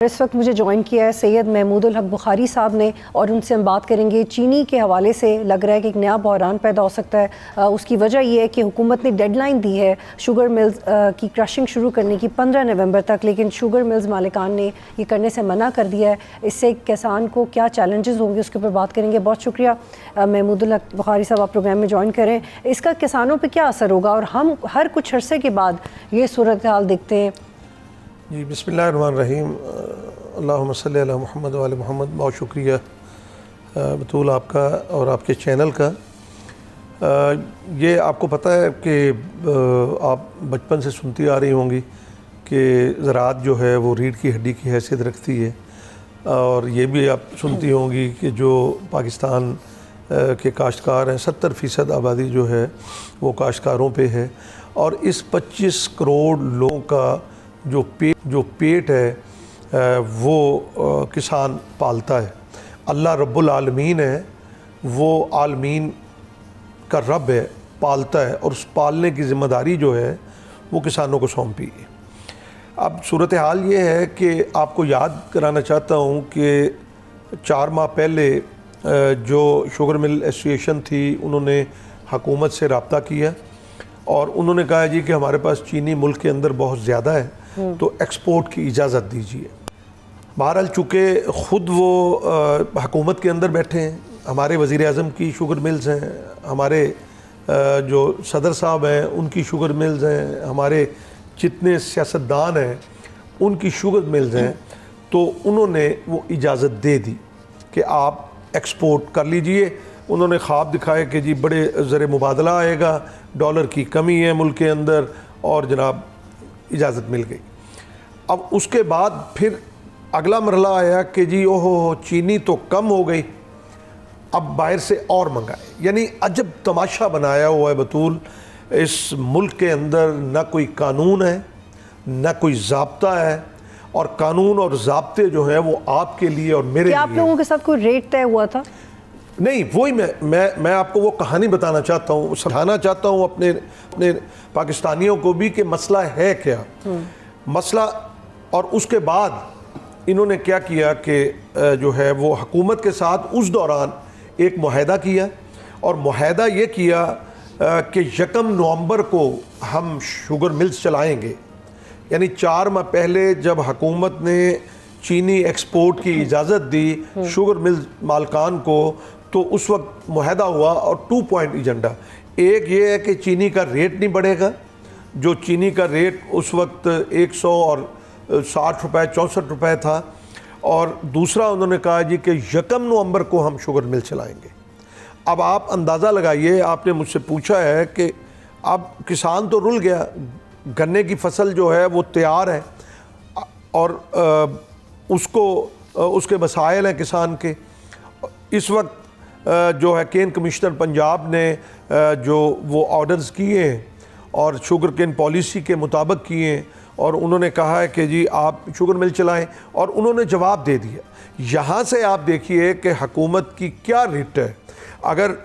इस वक्त मुझे ज्वाइन किया है सैयद महमूदुल हक बुखारी साहब ने और उनसे हम बात करेंगे चीनी के हवाले से। लग रहा है कि एक नया बहरान पैदा हो सकता है। उसकी वजह यह है कि हुकूमत ने डेडलाइन दी है शुगर मिल्स की क्रशिंग शुरू करने की 15 नवंबर तक, लेकिन शुगर मिल्स मालिकान ने ये करने से मना कर दिया है। इससे किसान को क्या चैलेंजेस होंगे उसके ऊपर बात करेंगे। बहुत शुक्रिया महमूदुल हक बुखारी साहब, आप प्रोग्राम में ज्वाइन करें। इसका किसानों पर क्या असर होगा और हम हर कुछ अरसे के बाद ये सूरत हाल देखते हैं। जी बिस्मिल्लाहिर्रहमानिर्रहीम, अल्लाहुम्मा सल्ली अला मुहम्मद व आले मुहम्मद। बहुत शुक्रिया बतूल आपका और आपके चैनल का। ये आपको पता है कि आप बचपन से सुनती आ रही होंगी कि ज़राअत जो है वो रीढ़ की हड्डी की हैसियत रखती है, और ये भी आप सुनती होंगी कि जो पाकिस्तान के काश्तकार हैं 70% आबादी जो है वो काश्तकारों पे है, और इस 25 करोड़ लोगों का जो पेट है वो किसान पालता है। अल्लाह रब्बुल आलमीन है, वो आलमीन का रब है, पालता है, और उस पालने की ज़िम्मेदारी जो है वो किसानों को सौंपी है। अब सूरत हाल ये है कि आपको याद कराना चाहता हूँ कि 4 माह पहले जो शुगर मिल एसोसिएशन थी उन्होंने हुकूमत से रब्ता किया और उन्होंने कहा जी कि हमारे पास चीनी मुल्क के अंदर बहुत ज़्यादा है, तो एक्सपोर्ट की इजाज़त दीजिए। बहरहाल चूँकि ख़ुद वो हुकूमत के अंदर बैठे हैं, हमारे वज़ीर आज़म की शुगर मिल्स हैं, हमारे जो सदर साहब हैं उनकी शुगर मिल्स हैं, हमारे जितने सियासतदान हैं उनकी शुगर मिल्स हैं, तो उन्होंने वो इजाज़त दे दी कि आप एक्सपोर्ट कर लीजिए। उन्होंने ख्वाब दिखाए कि जी बड़े ज़र मुबादला आएगा, डॉलर की कमी है मुल्क के अंदर, और जनाब इजाज़त मिल गई। अब उसके बाद फिर अगला मरला आया कि जी ओहो चीनी तो कम हो गई, अब बाहर से और मंगाए। यानी अजब तमाशा बनाया हुआ है बतूल। इस मुल्क के अंदर ना कोई कानून है, ना कोई ज़ाब्ता है, और कानून और ज़ाब्ते जो हैं वो आपके लिए और मेरे लिए। आप लोगों के साथ कोई रेट तय हुआ था? नहीं, वही मैं आपको वो कहानी बताना चाहता हूँ, समझाना चाहता हूँ अपने पाकिस्तानियों को भी कि मसला है क्या मसला। और उसके बाद इन्होंने क्या किया कि जो है वो हुकूमत के साथ उस दौरान एक मुआहदा किया, और मुआहदा ये किया कि 1 नवंबर को हम शुगर मिल्स चलाएंगे। यानी 4 माह पहले जब हुकूमत ने चीनी एक्सपोर्ट की इजाज़त दी शुगर मिल मालकान को, तो उस वक्त मुआहदा हुआ और 2 पॉइंट एजेंडा। एक ये है कि चीनी का रेट नहीं बढ़ेगा, जो चीनी का रेट उस वक्त 160 रुपये 64 रुपये था, और दूसरा उन्होंने कहा जी कि 1 नवंबर को हम शुगर मिल चलाएंगे। अब आप अंदाज़ा लगाइए, आपने मुझसे पूछा है कि अब किसान तो रुल गया, गन्ने की फसल जो है वो तैयार है और उसके मसाइल हैं किसान के। इस वक्त जो है केन कमिश्नर पंजाब ने जो वो ऑर्डर्स किए हैं और शुगर केन पॉलिसी के मुताबिक किए हैं, और उन्होंने कहा है कि जी आप शुगर मिल चलाएं, और उन्होंने जवाब दे दिया। यहाँ से आप देखिए कि हुकूमत की क्या रिट है। अगर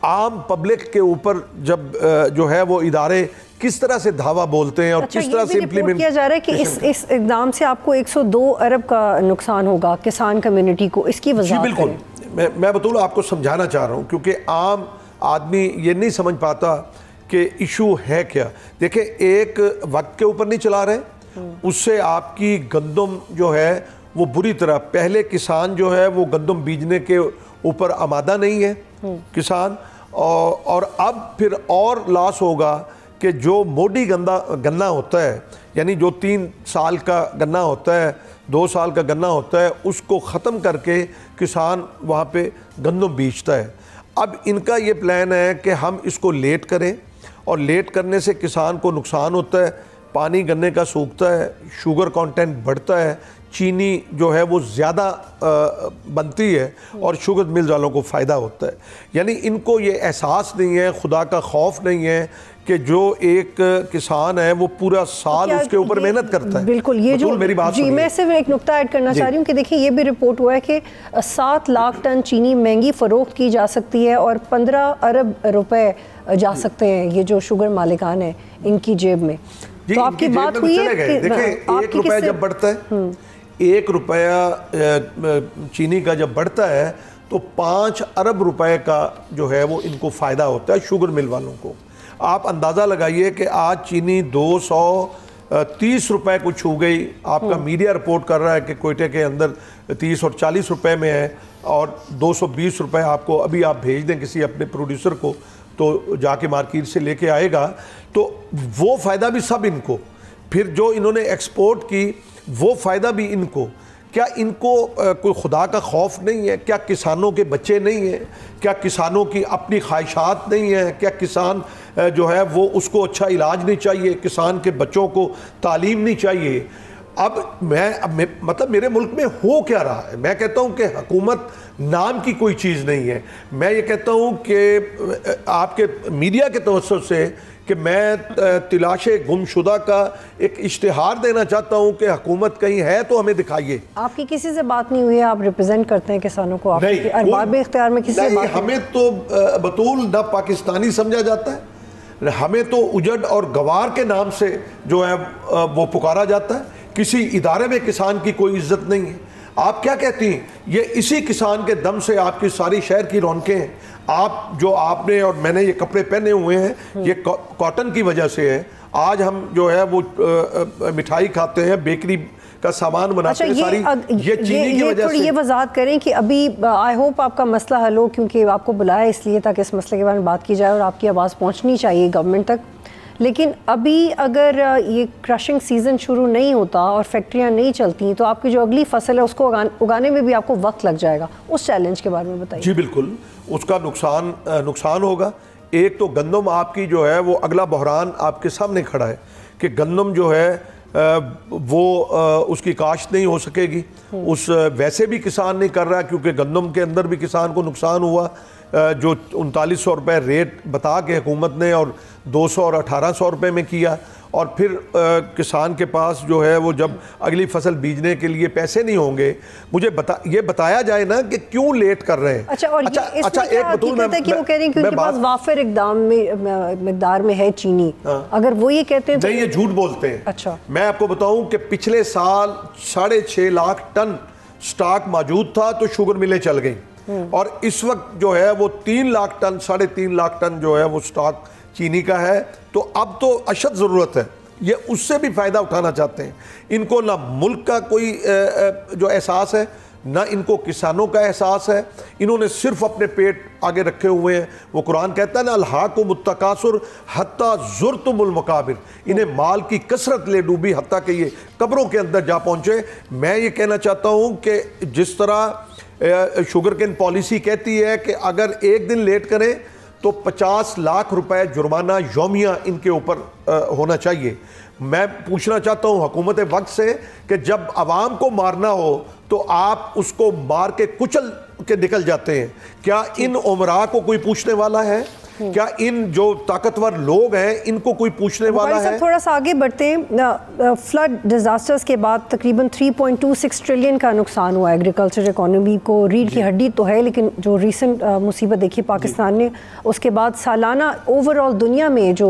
आम पब्लिक के ऊपर जब जो है वो इदारे किस तरह से धावा बोलते हैं और किस तरह से इम्प्लीमेंट किया जा रहा है कि इस इक़दाम से आपको 102 अरब का नुकसान होगा किसान कम्युनिटी को, इसकी वजह? जी बिल्कुल, मैं बतूल आपको समझाना चाह रहा हूँ, क्योंकि आम आदमी ये नहीं समझ पाता कि इशू है क्या। देखिए, एक वक्त के ऊपर नहीं चला रहे, उससे आपकी गंदम जो है वो बुरी तरह, पहले किसान जो है वो गंदम बीजने के ऊपर आमादा नहीं है किसान, और अब फिर और लॉस होगा कि जो मोटी गन्ना होता है, यानी जो 3 साल का गन्ना होता है, 2 साल का गन्ना होता है, उसको ख़त्म करके किसान वहाँ पे गंदम बीजता है। अब इनका ये प्लान है कि हम इसको लेट करें, और लेट करने से किसान को नुकसान होता है, पानी गन्ने का सूखता है, शुगर कंटेंट बढ़ता है, चीनी जो है वो ज़्यादा बनती है, और शुगर मिल वालों को फ़ायदा होता है। यानी इनको ये एहसास नहीं है, खुदा का खौफ नहीं है कि जो एक किसान है वो पूरा साल उसके ऊपर मेहनत करता है। बिल्कुल, ये जो मेरी बात जी, मैं सिर्फ एक नुक्ता ऐड करना चाह रही हूँ कि देखिए ये भी रिपोर्ट हुआ है कि 7 लाख टन चीनी महंगी फ़रोख्त की जा सकती है और 15 अरब रुपए जा सकते हैं ये जो शुगर मालिकान है इनकी जेब में। तो आपकी बात हुई है कि देखिए 1 रुपया जब बढ़ता है 1 रुपया चीनी का जब बढ़ता है तो 5 अरब रुपए का जो है वो इनको फ़ायदा होता है शुगर मिल वालों को। आप अंदाज़ा लगाइए कि आज चीनी 230 रुपए को छू गई। आपका मीडिया रिपोर्ट कर रहा है कि कोयटे के अंदर 30 और 40 रुपए में है, और 220 रुपए आपको अभी आप भेज दें किसी अपने प्रोड्यूसर को तो जाके मार्केट से लेके आएगा, तो वो फ़ायदा भी सब इनको, फिर जो इन्होंने एक्सपोर्ट की वो फ़ायदा भी इनको। क्या इनको कोई खुदा का खौफ नहीं है? क्या किसानों के बच्चे नहीं हैं? क्या किसानों की अपनी ख्वाहिशात नहीं हैं? क्या किसान जो है वो उसको अच्छा इलाज नहीं चाहिए? किसान के बच्चों को तालीम नहीं चाहिए? अब मतलब मेरे मुल्क में हो क्या रहा है? मैं कहता हूँ कि हुकूमत नाम की कोई चीज़ नहीं है। मैं ये कहता हूँ कि आपके मीडिया के तवज्जुह से कि मैं तिलाशे गुमशुदा का एक इश्तिहार देना चाहता हूँ कि हुकूमत कहीं है तो हमें दिखाइए। आपकी किसी से बात नहीं हुई है? आप रिप्रेजेंट करते हैं किसानों को? आपके अरबाब इख्तियार में किसी से बात? हमें तो बतूल ना पाकिस्तानी समझा जाता है, हमें तो उजड़ और गवार के नाम से जो है वो पुकारा जाता है। किसी इदारे में किसान की कोई इज्जत नहीं है। आप क्या कहती हैं? ये इसी किसान के दम से आपकी सारी शहर की रौनकें हैं। आप जो आपने और मैंने ये कपड़े पहने हुए हैं ये कॉटन की वजह से है। आज हम जो है वो मिठाई खाते हैं, बेकरी का सामान बनाते हैं, सारी ये चीनी की वजह से। ये वजाहत करें कि अभी आई होप आपका मसला हल हो, क्योंकि आपको बुलाया इसलिए ताकि इस मसले के बारे में बात की जाए और आपकी आवाज़ पहुँचनी चाहिए गवर्नमेंट तक। लेकिन अभी अगर ये क्रशिंग सीज़न शुरू नहीं होता और फैक्ट्रियाँ नहीं चलती तो आपकी जो अगली फसल है उसको उगाने में भी आपको वक्त लग जाएगा। उस चैलेंज के बारे में बताइए। जी बिल्कुल, उसका नुकसान होगा। एक तो गंदम आपकी जो है वो अगला बहरान आपके सामने खड़ा है कि गंदम जो है वो उसकी काश्त नहीं हो सकेगी। उस वैसे भी किसान नहीं कर रहा क्योंकि गंदम के अंदर भी किसान को नुकसान हुआ। जो 3900 रुपये रेट बता के हुकूमत ने और 200 और 1800 रुपये में किया, और फिर किसान के पास जो है वो जब अगली फसल बीजने के लिए पैसे नहीं होंगे। मुझे ये बताया जाए ना कि क्यों लेट कर रहे हैं। अच्छा, और अच्छा एक बतूल है कि वो कह रही हैं कि उनके पास वाफिर इकदाम में मिकदार में है चीनी। अगर वो ये कहते हैं तो नहीं, ये झूठ बोलते हैं। अच्छा, मैं आपको बताऊं कि पिछले साल 6.5 लाख टन स्टॉक मौजूद था तो शुगर मिलें चल गई, और इस वक्त जो है वो 3 लाख टन 3.5 लाख टन जो है वो स्टॉक चीनी का है। तो अब तो अशद ज़रूरत है, ये उससे भी फ़ायदा उठाना चाहते हैं। इनको ना मुल्क का कोई जो एहसास है, ना इनको किसानों का एहसास है। इन्होंने सिर्फ अपने पेट आगे रखे हुए हैं। वो कुरान कहता है ना, अल्हाकुमुत्तकासुर हत्ता ज़ुरतुमुल मकाबिर, इन्हें माल की कसरत ले डूबी हत्ता कि ये कब्रों के अंदर जा पहुँचे। मैं ये कहना चाहता हूँ कि जिस तरह शुगर केन पॉलिसी कहती है कि अगर एक दिन लेट करें तो 50 लाख रुपए जुर्माना यौमिया इनके ऊपर होना चाहिए। मैं पूछना चाहता हूं हुकूमत वक्त से कि जब आवाम को मारना हो तो आप उसको मार के कुचल के निकल जाते हैं। क्या इन उमरा को कोई पूछने वाला है? क्या इन जो ताकतवर लोग हैं इनको कोई पूछने वाला है? थोड़ा सा आगे बढ़ते हैं। फ्लड डिजास्टर्स के बाद तकरीबन 3.26 ट्रिलियन का नुकसान हुआ एग्रीकल्चर इकोनॉमी को। रीढ़ की हड्डी तो है, लेकिन जो रीसेंट मुसीबत देखी पाकिस्तान ने, उसके बाद सालाना ओवरऑल दुनिया में जो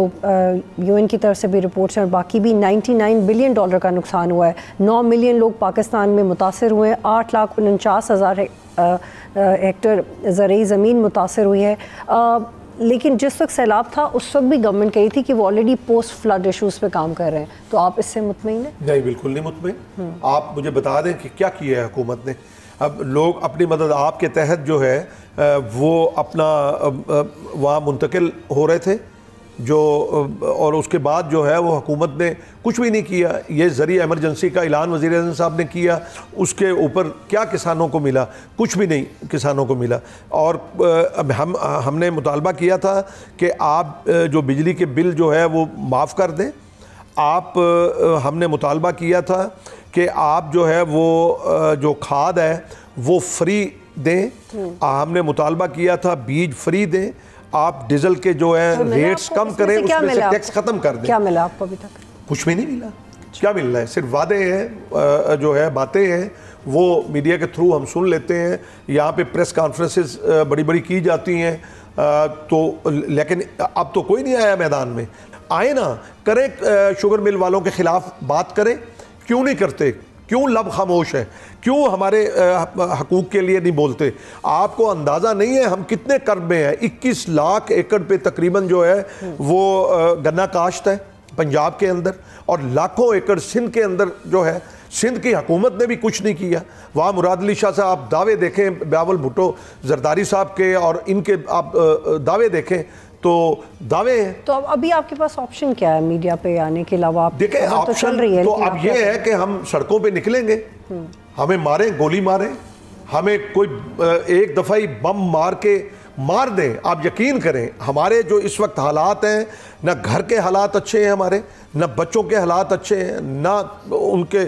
यूएन की तरफ से भी रिपोर्ट्स हैं और बाकी भी $99 बिलियन का नुकसान हुआ है। 9 मिलियन लोग पाकिस्तान में मुतासर हुए हैं। 8,49,000 हेक्टर ज़रई ज़मीन मुतासर हुई है। लेकिन जिस वक्त सैलाब था उस वक्त भी गवर्नमेंट कही थी कि वो ऑलरेडी पोस्ट फ्लड इशूज़ पे काम कर रहे हैं। तो आप इससे मुतमईन हैं? नहीं, बिल्कुल नहीं मुतमईन। आप मुझे बता दें कि क्या किया है हुकूमत ने। अब लोग अपनी मदद आपके तहत जो है वो अपना वहाँ मुंतकिल हो रहे थे जो, और उसके बाद जो है वो हुकूमत ने कुछ भी नहीं किया। ये ज़रिए एमरजेंसी का ऐलान वज़ीर आज़म साहब ने किया, उसके ऊपर क्या किसानों को मिला? कुछ भी नहीं किसानों को मिला। और हमने मुतालबा किया था कि आप जो बिजली के बिल जो है वो माफ़ कर दें। हमने मुतालबा किया था कि आप जो है वो जो खाद है वो फ्री दें। हमने मुतालबा किया था बीज फ्री दें। आप डीजल के जो है तो रेट्स कम करें, उसमें से टैक्स खत्म कर दें। क्या मिला आपको अभी तक? कुछ भी नहीं मिला। क्या मिल रहा है? सिर्फ वादे हैं, जो है बातें हैं, वो मीडिया के थ्रू हम सुन लेते हैं। यहाँ पे प्रेस कॉन्फ्रेंसेस बड़ी बड़ी की जाती हैं, तो लेकिन अब तो कोई नहीं आया मैदान में। आए ना, करें शुगर मिल वालों के खिलाफ बात करें। क्यों नहीं करते? क्यों लब खामोश है, क्यों हमारे हकूक़ के लिए नहीं बोलते? आपको अंदाज़ा नहीं है हम कितने कर्ब में हैं। 21 लाख एकड़ पे तकरीबन जो है वो गन्ना काश्त है पंजाब के अंदर, और लाखों एकड़ सिंध के अंदर जो है। सिंध की हुकूमत ने भी कुछ नहीं किया। वहाँ मुराद अली शाह साहब दावे देखें, बिलावल भुट्टो जरदारी साहब के और इनके आप दावे देखें तो दावे हैं। तो अब अभी आपके पास ऑप्शन क्या है मीडिया पे आने के अलावा? आप देखें तो ऑप्शन चल रही है, तो अब ये है कि हम सड़कों पे निकलेंगे, हमें मारें, गोली मारें, हमें कोई एक दफ़ा ही बम मार के मार दें। आप यकीन करें हमारे जो इस वक्त हालात हैं, ना घर के हालात अच्छे हैं हमारे, ना बच्चों के हालात अच्छे हैं, ना उनके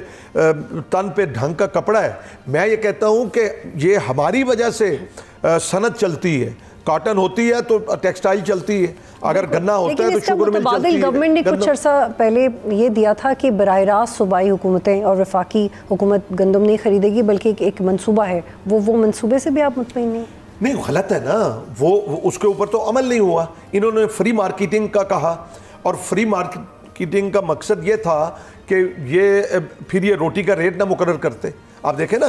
तन पे ढंग का कपड़ा है। मैं ये कहता हूँ कि ये हमारी वजह से सनत चलती है। कॉटन होती है तो टेक्सटाइल चलती है, अगर गन्ना होता है तो शुगर मिल चलती है। गवर्नमेंट ने कुछ अर्सा पहले ये दिया था कि बराह रास्त सूबाई हुकूमतें और वफाकी हुकूमत गंदम नहीं खरीदेगी, बल्कि एक मनसूबा है। वो मनसूबे से भी आप मुतमईन नहीं? नहीं, गलत है ना वो उसके ऊपर तो अमल नहीं हुआ। इन्होंने फ्री मार्केटिंग का कहा, और फ्री मार्केटिंग का मकसद ये था कि ये फिर ये रोटी का रेट ना मुकर्रर करते। आप देखें ना,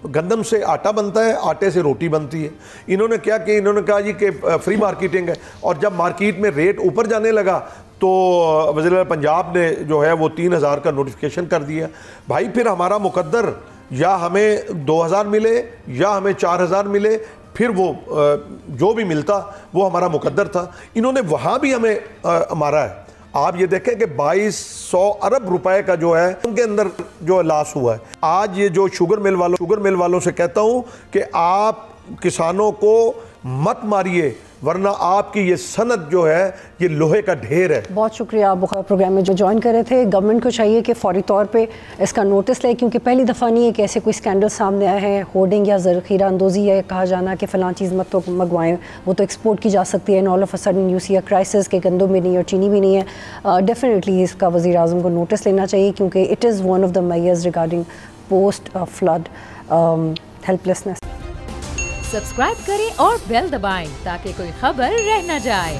गंदम से आटा बनता है, आटे से रोटी बनती है। इन्होंने क्या कि इन्होंने कहा जी कि फ्री मार्केटिंग है, और जब मार्केट में रेट ऊपर जाने लगा तो वज़ीर पंजाब ने जो है वो 3000 का नोटिफिकेशन कर दिया। भाई फिर हमारा मुकद्दर या हमें 2000 मिले या हमें 4000 मिले, फिर वो जो भी मिलता वो हमारा मुकद्दर था। इन्होंने वहाँ भी हमें मारा है। आप ये देखें कि 2200 अरब रुपए का जो है उनके अंदर जो लॉस हुआ है। आज ये जो शुगर मिल वालों से कहता हूँ कि आप किसानों को मत मारिए, वरना आपकी ये सनत जो है ये लोहे का ढेर है। बहुत शुक्रिया आप प्रोग्राम में जो ज्वाइन कर रहे थे। गवर्नमेंट को चाहिए कि फौरी तौर पे इसका नोटिस ले, क्योंकि पहली दफ़ा नहीं है कि ऐसे कोई स्कैंडल सामने आए हैं। होर्डिंग या ज़ख़ीरा अंदोज़ी है, कहा जाना कि फ़लाँ चीज़ मत तो मंगवाएं, वो तो एक्सपोर्ट की जा सकती है, and all of a sudden you see a crisis के गंदम भी नहीं और चीनी भी नहीं है। डेफिनेटली इसका वज़ीर आज़म को नोटिस लेना चाहिए, क्योंकि it is one of the measures regarding post flood helplessness. Subscribe करें और बेल दबाएं ताकि कोई खबर रह न जाए।